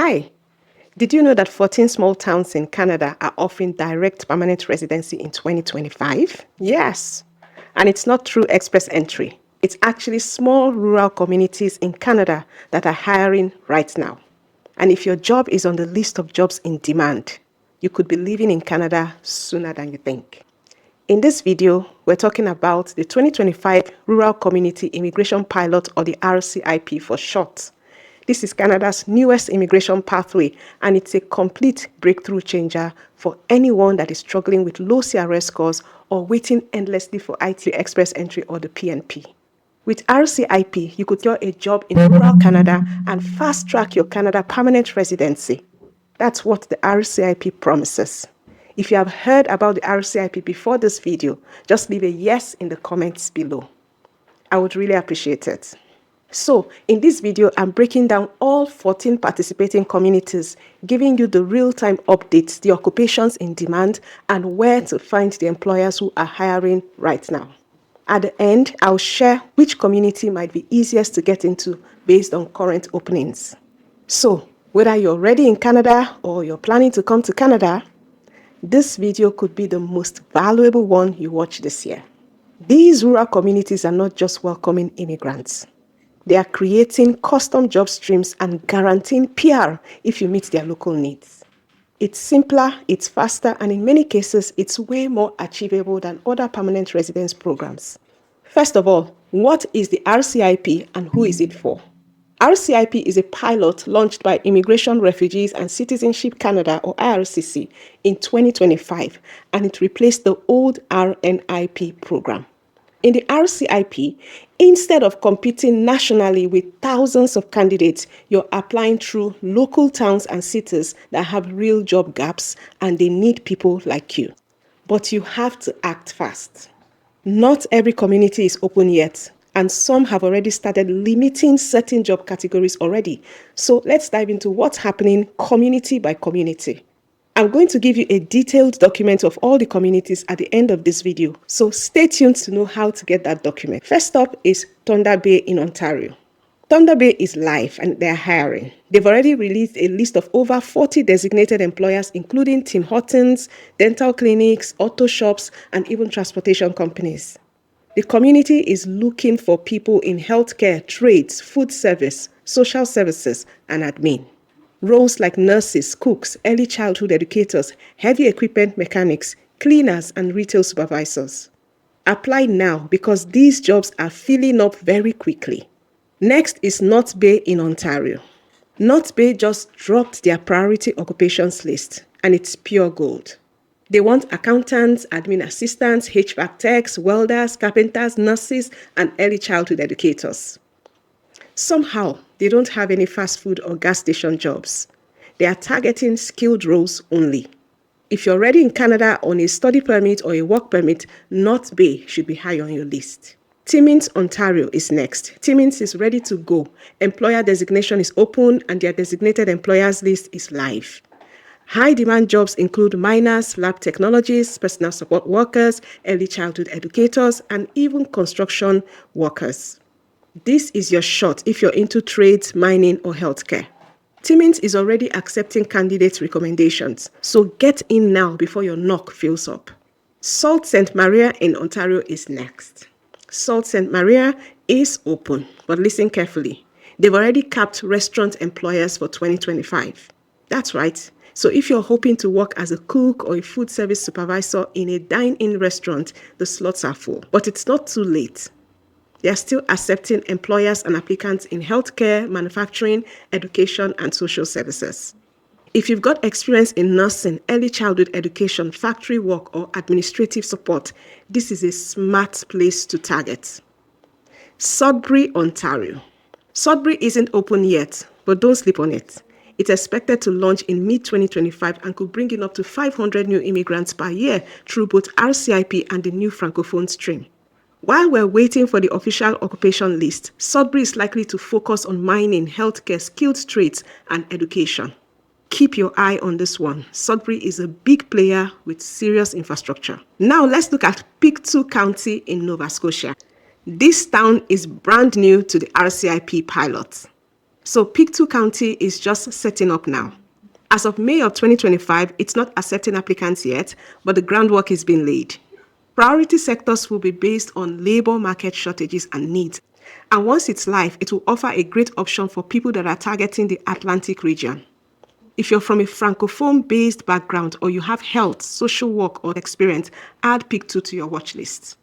Hi, did you know that 14 small towns in Canada are offering direct permanent residency in 2025? Yes, and it's not through express entry. It's actually small rural communities in Canada that are hiring right now. And if your job is on the list of jobs in demand, you could be living in Canada sooner than you think. In this video, we're talking about the 2025 Rural Community Immigration Pilot, or the RCIP for short. This is Canada's newest immigration pathway, and it's a complete breakthrough changer for anyone that is struggling with low CRS scores or waiting endlessly for IT Express Entry or the PNP. With RCIP, you could get a job in rural Canada and fast-track your Canada permanent residency. That's what the RCIP promises. If you have heard about the RCIP before this video, just leave a yes in the comments below. I would really appreciate it. So, in this video, I'm breaking down all 14 participating communities, giving you the real-time updates, the occupations in demand, and where to find the employers who are hiring right now. At the end, I'll share which community might be easiest to get into based on current openings. So, whether you're already in Canada or you're planning to come to Canada, this video could be the most valuable one you watch this year. These rural communities are not just welcoming immigrants. They are creating custom job streams and guaranteeing PR if you meet their local needs. It's simpler, it's faster, and in many cases, it's way more achievable than other permanent residence programs. First of all, what is the RCIP and who is it for? RCIP is a pilot launched by Immigration, Refugees and Citizenship Canada, or IRCC, in 2025, and it replaced the old RNIP program. In the RCIP, instead of competing nationally with thousands of candidates, you're applying through local towns and cities that have real job gaps and they need people like you. But you have to act fast. Not every community is open yet, and some have already started limiting certain job categories already. So let's dive into what's happening community by community. I'm going to give you a detailed document of all the communities at the end of this video, so stay tuned to know how to get that document. First up is Thunder Bay in Ontario. Thunder Bay is live and they're hiring. They've already released a list of over 40 designated employers, including Tim Hortons, dental clinics, auto shops, and even transportation companies. The community is looking for people in healthcare, trades, food service, social services, and admin. Roles like nurses, cooks, early childhood educators, heavy equipment mechanics, cleaners, and retail supervisors. Apply now because these jobs are filling up very quickly. Next is North Bay in Ontario. North Bay just dropped their priority occupations list, and it's pure gold. They want accountants, admin assistants, HVAC techs, welders, carpenters, nurses, and early childhood educators. Somehow, they don't have any fast food or gas station jobs. They are targeting skilled roles only. If you're already in Canada on a study permit or a work permit, North Bay should be high on your list. Timmins, Ontario is next. Timmins is ready to go. Employer designation is open and their designated employers list is live. High demand jobs include miners, lab technologists, personal support workers, early childhood educators, and even construction workers. This is your shot if you're into trades, mining, or healthcare. Timmins is already accepting candidate recommendations, so get in now before your knock fills up. Sault Ste. Maria in Ontario is next. Sault Ste. Maria is open, but listen carefully. They've already capped restaurant employers for 2025. That's right. So if you're hoping to work as a cook or a food service supervisor in a dine-in restaurant, the slots are full. But it's not too late. They are still accepting employers and applicants in healthcare, manufacturing, education, and social services. If you've got experience in nursing, early childhood education, factory work, or administrative support, this is a smart place to target. Sudbury, Ontario. Sudbury isn't open yet, but don't sleep on it. It's expected to launch in mid-2025 and could bring in up to 500 new immigrants per year through both RCIP and the new Francophone stream. While we're waiting for the official occupation list, Sudbury is likely to focus on mining, healthcare, skilled trades, and education. Keep your eye on this one. Sudbury is a big player with serious infrastructure. Now let's look at Pictou County in Nova Scotia. This town is brand new to the RCIP pilot. So Pictou County is just setting up now. As of May of 2025, it's not accepting applicants yet, but the groundwork is being laid. Priority sectors will be based on labor market shortages and needs. And once it's live, it will offer a great option for people that are targeting the Atlantic region. If you're from a Francophone-based background or you have health, social work, or experience, add Pictou to your watch list.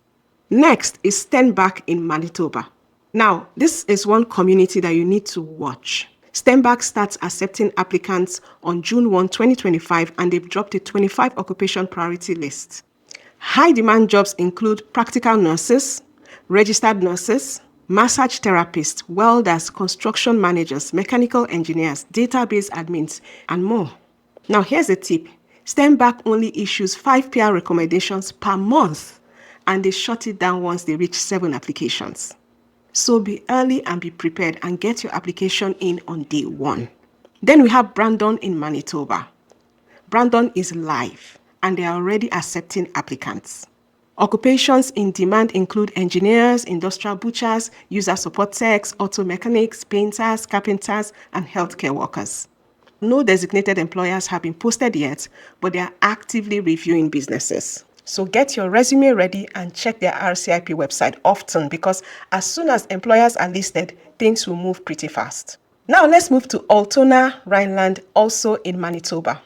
Next is Steinbach in Manitoba. Now, this is one community that you need to watch. Steinbach starts accepting applicants on June 1, 2025, and they've dropped a 25 occupation priority list. High demand jobs include practical nurses, registered nurses, massage therapists, welders, construction managers, mechanical engineers, database admins, and more. Now, here's a tip. Steinbach only issues 5 PR recommendations per month, and they shut it down once they reach 7 applications. So be early and be prepared and get your application in on day 1. Then we have Brandon in Manitoba. Brandon is live, and they are already accepting applicants. Occupations in demand include engineers, industrial butchers, user support techs, auto mechanics, painters, carpenters, and healthcare workers. No designated employers have been posted yet, but they are actively reviewing businesses. So get your resume ready and check their RCIP website often, because as soon as employers are listed, things will move pretty fast. Now let's move to Altona, Rhineland, also in Manitoba.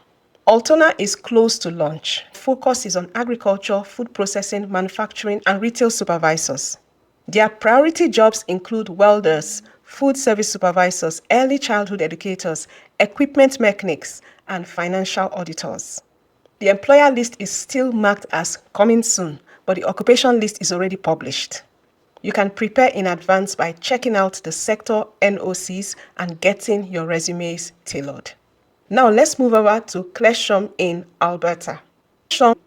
Altona is close to launch. Focus is on agriculture, food processing, manufacturing, and retail supervisors. Their priority jobs include welders, food service supervisors, early childhood educators, equipment mechanics, and financial auditors. The employer list is still marked as coming soon, but the occupation list is already published. You can prepare in advance by checking out the sector NOCs and getting your resumes tailored. Now let's move over to Clesham in Alberta. Clesham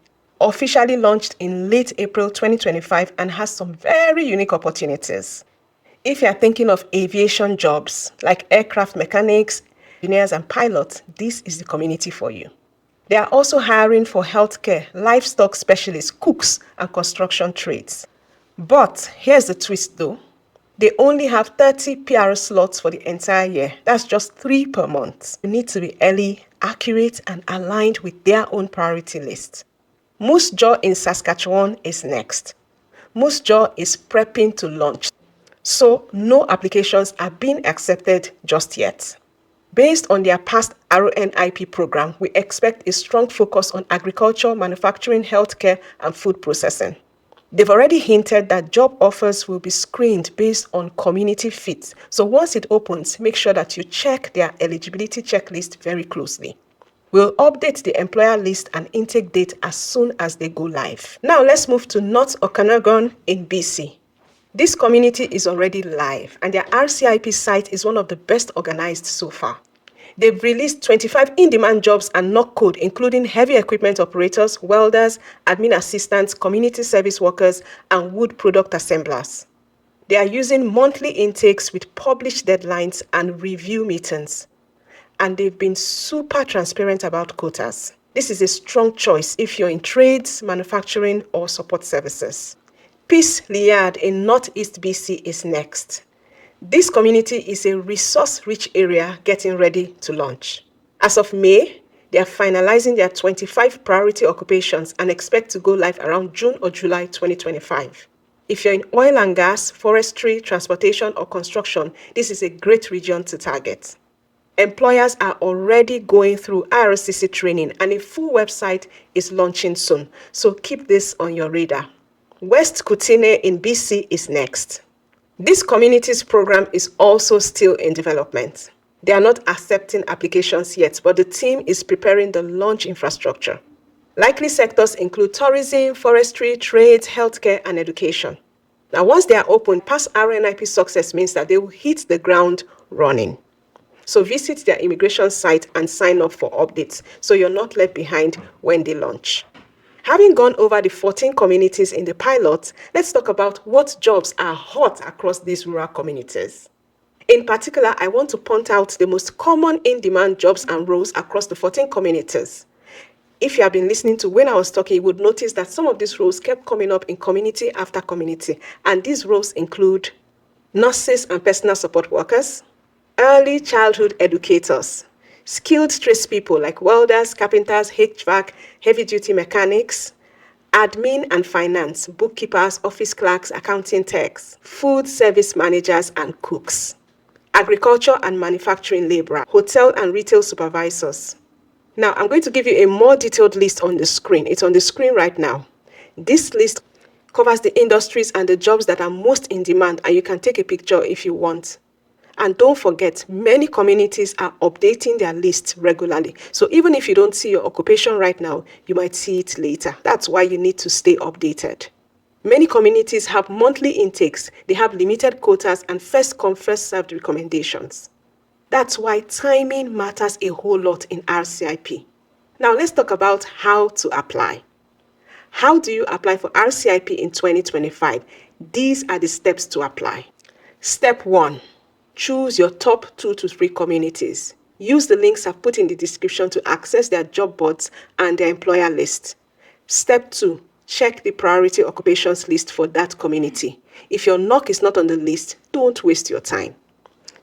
officially launched in late April 2025 and has some very unique opportunities. If you're thinking of aviation jobs like aircraft mechanics, engineers, and pilots, this is the community for you. They are also hiring for healthcare, livestock specialists, cooks, and construction trades. But here's the twist though. They only have 30 PR slots for the entire year. That's just 3 per month. You need to be early, accurate, and aligned with their own priority list. Moose Jaw in Saskatchewan is next. Moose Jaw is prepping to launch, so no applications are being accepted just yet. Based on their past RNIP program, we expect a strong focus on agriculture, manufacturing, healthcare, and food processing. They've already hinted that job offers will be screened based on community fit. So once it opens, make sure that you check their eligibility checklist very closely. We'll update the employer list and intake date as soon as they go live. Now let's move to North Okanagan in BC. This community is already live, and their RCIP site is one of the best organized so far. They've released 25 in-demand jobs and knock code, including heavy equipment operators, welders, admin assistants, community service workers, and wood product assemblers. They are using monthly intakes with published deadlines and review meetings. And they've been super transparent about quotas. This is a strong choice if you're in trades, manufacturing, or support services. Peace Liard in Northeast BC is next. This community is a resource-rich area getting ready to launch. As of May, they are finalizing their 25 priority occupations and expect to go live around June or July 2025. If you're in oil and gas, forestry, transportation, or construction, this is a great region to target. Employers are already going through RCIP training, and a full website is launching soon, so keep this on your radar. West Cotina in BC is next. This community's program is also still in development. They are not accepting applications yet, but the team is preparing the launch infrastructure. Likely sectors include tourism, forestry, trades, healthcare, and education. Now, once they are open, past RNIP success means that they will hit the ground running. So visit their immigration site and sign up for updates so you're not left behind when they launch. Having gone over the 14 communities in the pilot, let's talk about what jobs are hot across these rural communities. In particular, I want to point out the most common in-demand jobs and roles across the 14 communities. If you have been listening to when I was talking, you would notice that some of these roles kept coming up in community after community, and these roles include nurses and personal support workers, Early childhood educators, skilled tradespeople like welders, carpenters, HVAC, heavy-duty mechanics, admin and finance, bookkeepers, office clerks, accounting techs, food service managers and cooks, agriculture and manufacturing laborer, hotel and retail supervisors. Now, I'm going to give you a more detailed list on the screen. It's on the screen right now. This list covers the industries and the jobs that are most in demand, and you can take a picture if you want. And don't forget, many communities are updating their lists regularly. So even if you don't see your occupation right now, you might see it later. That's why you need to stay updated. Many communities have monthly intakes. They have limited quotas and first come, first served recommendations. That's why timing matters a whole lot in RCIP. Now let's talk about how to apply. How do you apply for RCIP in 2025? These are the steps to apply. Step 1. Choose your top 2 to 3 communities. Use the links I've put in the description to access their job boards and their employer list. Step 2. Check the priority occupations list for that community. If your NOC is not on the list, don't waste your time.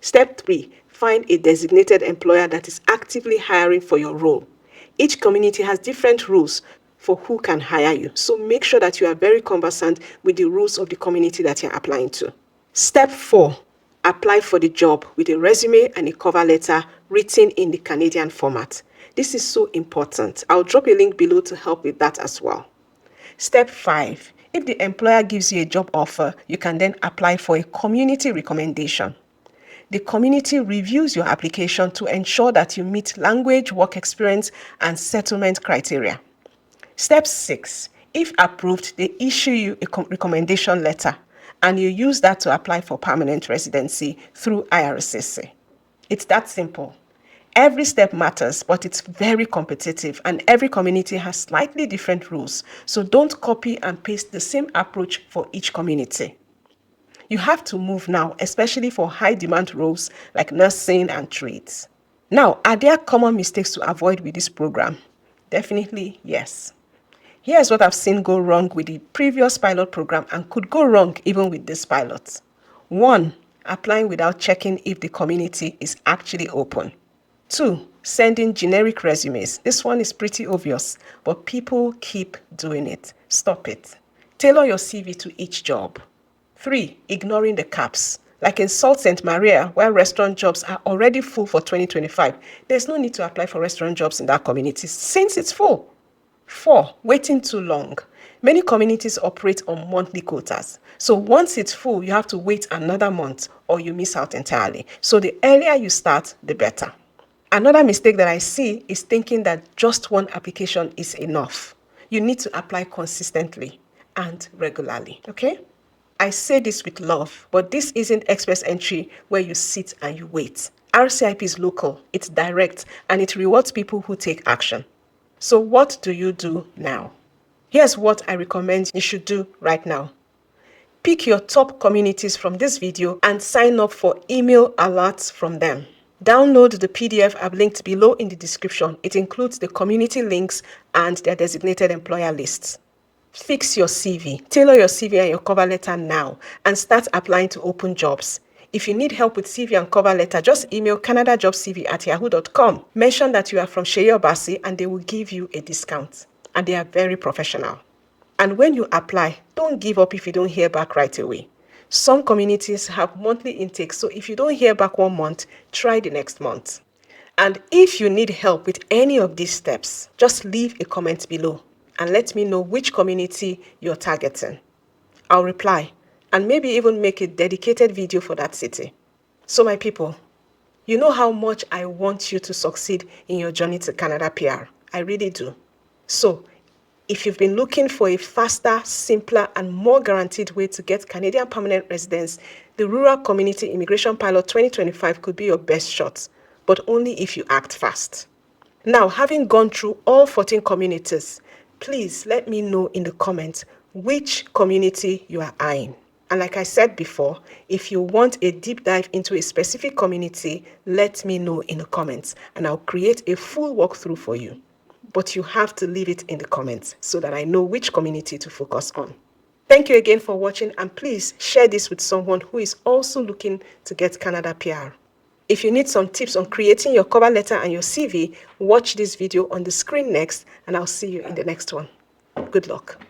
Step 3. Find a designated employer that is actively hiring for your role. Each community has different rules for who can hire you, so make sure that you are very conversant with the rules of the community that you're applying to. Step 4. Apply for the job with a resume and a cover letter written in the Canadian format. This is so important. I'll drop a link below to help with that as well. Step 5. If the employer gives you a job offer, you can then apply for a community recommendation. The community reviews your application to ensure that you meet language, work experience, and settlement criteria. Step 6. If approved, they issue you a recommendation letter, and you use that to apply for permanent residency through IRCC. It's that simple. Every step matters, but it's very competitive, and every community has slightly different rules, so don't copy and paste the same approach for each community. You have to move now, especially for high-demand roles like nursing and trades. Now, are there common mistakes to avoid with this program? Definitely yes. Here's what I've seen go wrong with the previous pilot program and could go wrong even with this pilot. 1. Applying without checking if the community is actually open. 2. Sending generic resumes. This one is pretty obvious, but people keep doing it. Stop it. Tailor your CV to each job. 3. Ignoring the caps. Like in Sault Ste. Maria, where restaurant jobs are already full for 2025, there's no need to apply for restaurant jobs in that community since it's full. 4. Waiting too long. Many communities operate on monthly quotas. So once it's full, you have to wait another month or you miss out entirely. So the earlier you start, the better. Another mistake that I see is thinking that just one application is enough. You need to apply consistently and regularly, okay? I say this with love, but this isn't express entry where you sit and you wait. RCIP is local, it's direct, and it rewards people who take action. So what do you do now? Here's what I recommend you should do right now. Pick your top communities from this video and sign up for email alerts from them. Download the PDF I've linked below in the description. It includes the community links and their designated employer lists. Fix your CV. Tailor your CV and your cover letter now and start applying to open jobs. If you need help with CV and cover letter, just email canadajobcv@yahoo.com. Mention that you are from Sheye Obasi and they will give you a discount. And they are very professional. And when you apply, don't give up if you don't hear back right away. Some communities have monthly intakes, so if you don't hear back 1 month, try the next month. And if you need help with any of these steps, just leave a comment below and let me know which community you're targeting. I'll reply and maybe even make a dedicated video for that city. So my people, you know how much I want you to succeed in your journey to Canada PR. I really do. So if you've been looking for a faster, simpler, and more guaranteed way to get Canadian permanent residence, the Rural Community Immigration Pilot 2025 could be your best shot, but only if you act fast. Now, having gone through all 14 communities, please let me know in the comments which community you are eyeing. And like I said before, if you want a deep dive into a specific community, let me know in the comments and I'll create a full walkthrough for you. But you have to leave it in the comments so that I know which community to focus on. Thank you again for watching and please share this with someone who is also looking to get Canada PR. If you need some tips on creating your cover letter and your CV, watch this video on the screen next, and I'll see you in the next one. Good luck.